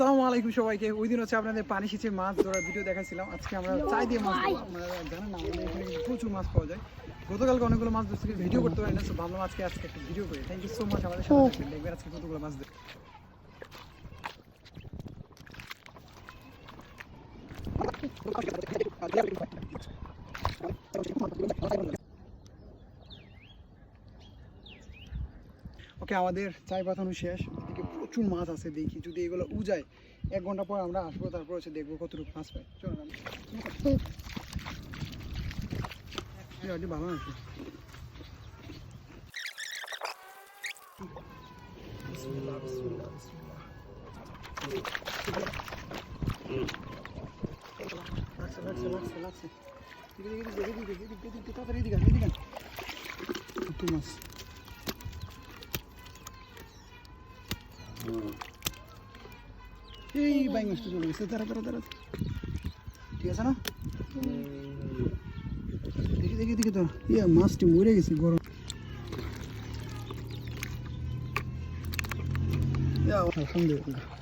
আসসালামু আলাইকুম সবাইকে। ওই দিন হচ্ছে আপনাদের পানি সেচে মাছ ধরার ভিডিও দেখাইছিলাম। আজকে আমরা চাই দিয়ে মাছ ধরবো। আপনারা জানেন না আমাদের এখানে কিন্তু প্রচুর মাছ পাওয়া যায়। গতকালকে অনেকগুলো মাছ ধরছি, ভিডিও করতে পারি না, তো ভাবলাম আজকে একটা ভিডিও করি। থ্যাংক ইউ সো মাচ আমাদের সাথে থাকবেন, দেখবেন আজকে কতগুলো মাছ ধরে। ওকে, আমাদের চাই পাতানো শেষ। এদিকে প্রচুর মাছ আছে, দেখি যদি এগুলো উজায় 1 ঘন্টা পর আমরা আসবো, তারপর হচ্ছে দেখবো কতটুকু মাছ পাই। চলো ভালো আছে। মাছ এই বাইং মাছটা চলে গেছে। তারা ঠিক আছে না? দেখি তো ইয়ে মাছটি মরে গেছে গরম। আলহামদুলিল্লাহ।